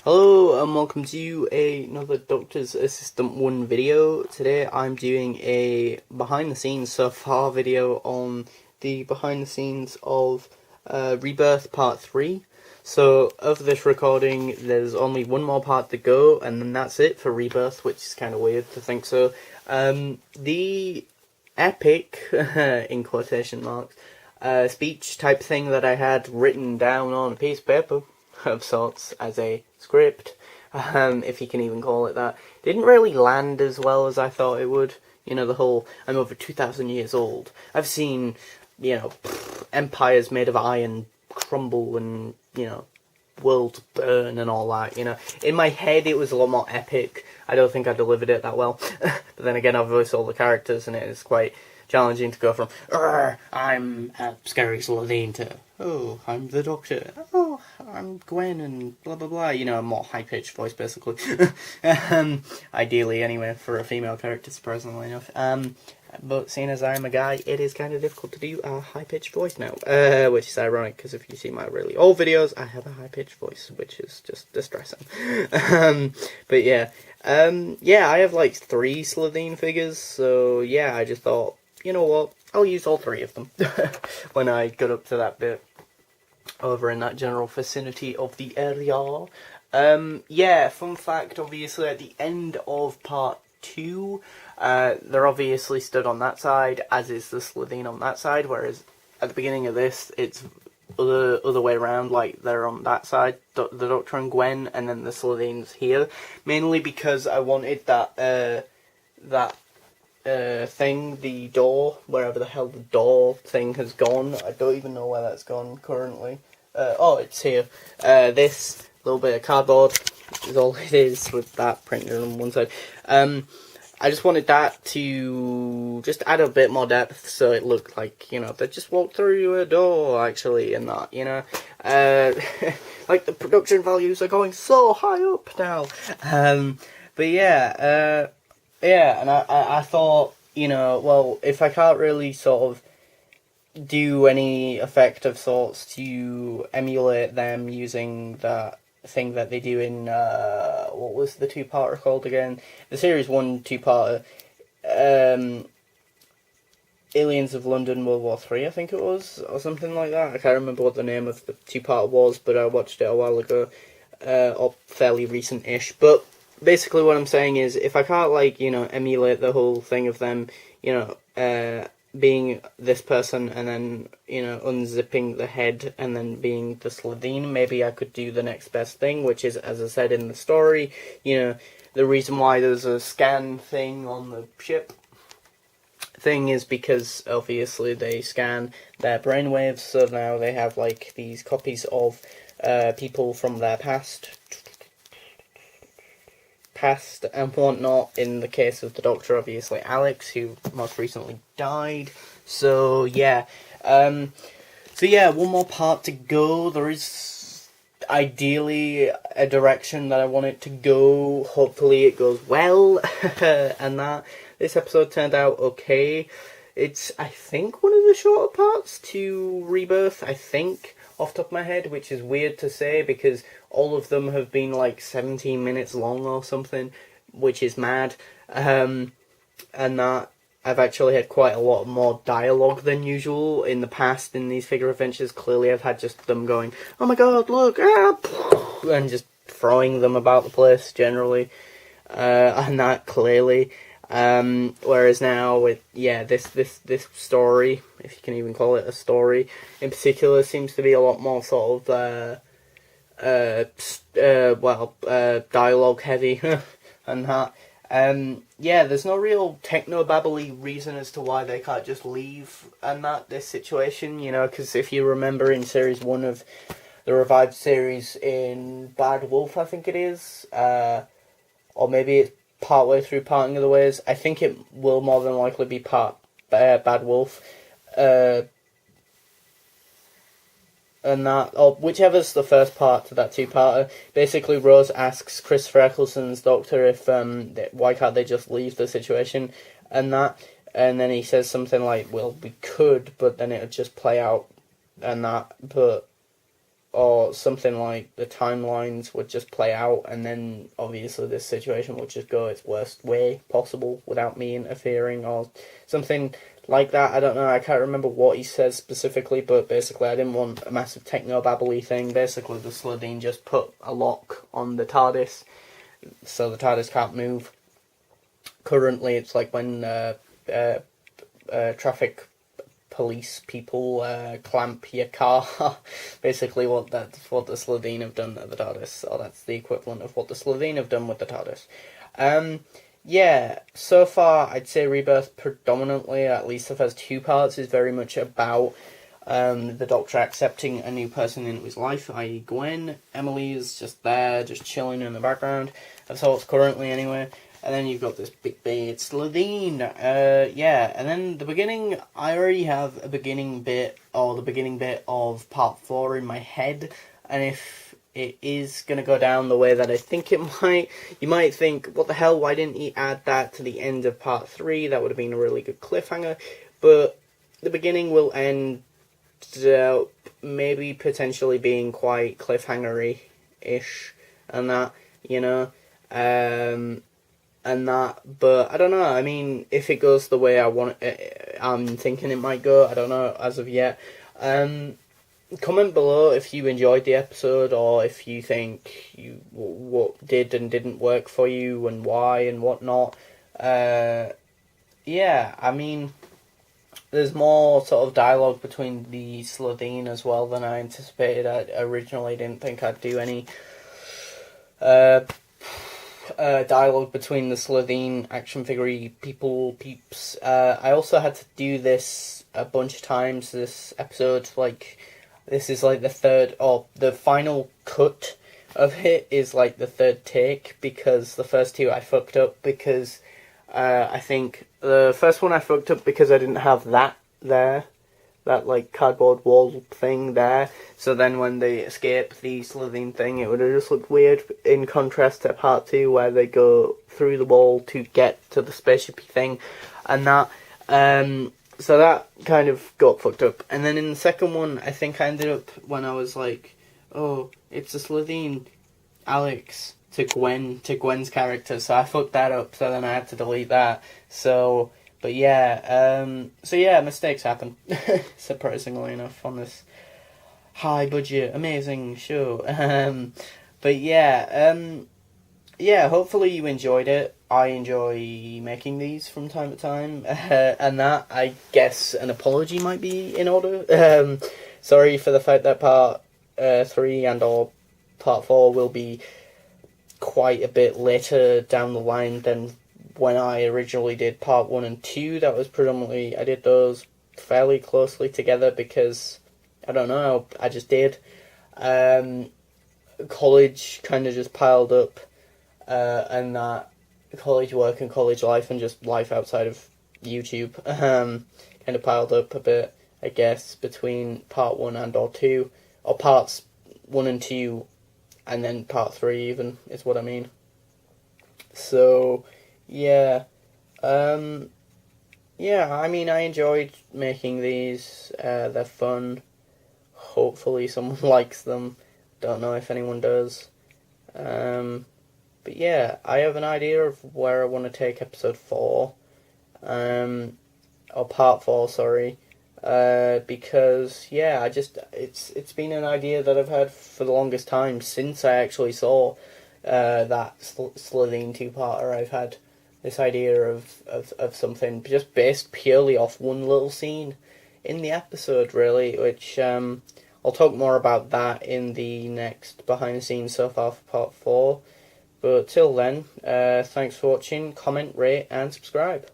Hello and welcome to another Doctor's Assistant 1 video. Today I'm doing a behind the scenes so far video on the behind the scenes of Rebirth Part 3. So of this recording there's only one more part to go and then that's it for Rebirth, which is kind of weird to think so. The epic, in quotation marks, speech type thing that I had written down on a piece of paper of sorts as a script, if you can even call it that, didn't really land as well as I thought it would. You know, the whole, I'm over 2,000 years old. I've seen, empires made of iron crumble and, worlds burn and all that, In my head it was a lot more epic. I don't think I delivered it that well. But then again, I've voiced all the characters and it is quite challenging to go from, I'm a scary Slovene to, oh, I'm the Doctor, oh, I'm Gwen, and blah blah blah, a more high-pitched voice, basically. Ideally, anyway, for a female character, surprisingly enough. But seeing as I'm a guy, it is kind of difficult to do a high-pitched voice now, which is ironic, because if you see my really old videos, I have a high-pitched voice, which is just distressing. But yeah, I have like 3 Slovene figures, so yeah, I just thought, you know what, I'll use all 3 of them when I got up to that bit over in that general vicinity of the area. Fun fact, obviously at the end of part 2, they're obviously stood on that side, as is the Slovene on that side, whereas at the beginning of this, it's other way around, like they're on that side, the Doctor and Gwen, and then the Slovene's here, mainly because I wanted that thing, the door, wherever the hell the door thing has gone. I don't even know where that's gone currently. Oh, it's here. This little bit of cardboard is all it is, with that printed on one side. I just wanted that to just add a bit more depth, so it looked like, they just walked through a door, actually, and that, like, the production values are going so high up now. But yeah, and I thought, well, if I can't really sort of do any effect of sorts to emulate them using that thing that they do in, what was the 2-parter called again? The Series 1 2-parter, Aliens of London World War 3, I think it was, or something like that. I can't remember what the name of the 2-parter was, but I watched it a while ago, or fairly recent-ish, but basically what I'm saying is, if I can't, emulate the whole thing of them, being this person and then, unzipping the head and then being the Slovene, maybe I could do the next best thing, which is, as I said in the story, the reason why there's a scan thing on the ship thing is because, obviously, they scan their brainwaves, so now they have, these copies of people from their past and whatnot. In the case of the Doctor, obviously Alex, who most recently died. So yeah, one more part to go. There is ideally a direction that I want it to go. Hopefully it goes well, and that this episode turned out okay. It's, I think, one of the shorter parts to Rebirth, I think, off the top of my head, which is weird to say because all of them have been 17 minutes long or something, which is mad. And that I've actually had quite a lot more dialogue than usual in the past in these figure adventures. Clearly I've had just them going, oh my god, look, and just throwing them about the place generally. And that clearly. Whereas now with, this story, if you can even call it a story, in particular, seems to be a lot more sort of, dialogue heavy, and that. There's no real techno-babbly reason as to why they can't just leave and that, this situation, because if you remember in Series 1 of the revived series in Bad Wolf, I think it is, or maybe it's partway through Parting of the Ways. I think it will more than likely be Bad Wolf, and that, or whichever's the first part to that 2-parter. Basically, Rose asks Christopher Eccleston's Doctor if why can't they just leave the situation and that, and then he says something like, well, we could, but then it would just play out and that, but or something like the timelines would just play out, and then obviously this situation would just go its worst way possible without me interfering or something like that. I don't know, I can't remember what he says specifically, but basically I didn't want a massive techno-babbly thing. Basically the Slitheen just put a lock on the TARDIS, so the TARDIS can't move. Currently it's like when traffic police people clamp your car. Basically that's what the Slitheen have done to the TARDIS, or that's the equivalent of what the Slitheen have done with the TARDIS. Yeah, so far I'd say Rebirth predominantly, at least the first 2 parts, is very much about the Doctor accepting a new person into his life, i.e. Gwen. Emily is just there, just chilling in the background, of sorts currently anyway. And then you've got this big bad Slitheen. Yeah, and then the beginning, I already have a beginning bit, or the beginning bit of part 4 in my head. And if it is going to go down the way that I think it might, you might think, what the hell, why didn't he add that to the end of part 3? That would have been a really good cliffhanger. But the beginning will end up maybe potentially being quite cliffhangery-ish. And that, you know, and that, but I don't know. I mean, if it goes the way I'm thinking it might go. I don't know as of yet. Comment below if you enjoyed the episode, or if you think what did and didn't work for you, and why and whatnot. Yeah, I mean, there's more sort of dialogue between the Slitheen as well than I anticipated. I originally didn't think I'd do any dialogue between the Slitheen action figure peeps. I also had to do this a bunch of times this episode. Like, this is like the third, or the final cut of it is like the 3rd take, because the first 2 I fucked up because I think the first one I fucked up because I didn't have that there, that like cardboard wall thing there. So then when they escape the Slitheen thing, it would have just looked weird in contrast to part 2 where they go through the wall to get to the spaceshipy thing, and that. So that kind of got fucked up. And then in the second one, I think I ended up, when I was like, oh, it's a Slitheen, Alex, to Gwen's character, so I fucked that up, so then I had to delete that. So, but yeah, mistakes happen, surprisingly enough, on this high budget, amazing show. But yeah, hopefully you enjoyed it. I enjoy making these from time to time, and that, I guess, an apology might be in order. Sorry for the fact that part 3 and or part 4 will be quite a bit later down the line than when I originally did part 1 and 2. That was predominantly, I did those fairly closely together because, I don't know, I just did. College kind of just piled up, and that college work and college life and just life outside of YouTube kind of piled up a bit, I guess, between part 1 and or 2, or parts 1 and 2, and then part 3 even, is what I mean. So, yeah. Yeah, I mean, I enjoyed making these. They're fun. Hopefully someone likes them. Don't know if anyone does. But yeah, I have an idea of where I want to take episode 4. Or part 4, sorry. Because, yeah, it's been an idea that I've had for the longest time, since I actually saw that Slitheen 2-parter. I've had this idea of something just based purely off one little scene in the episode, really, which I'll talk more about that in the next behind the scenes so far for part 4. But till then, thanks for watching, comment, rate and subscribe.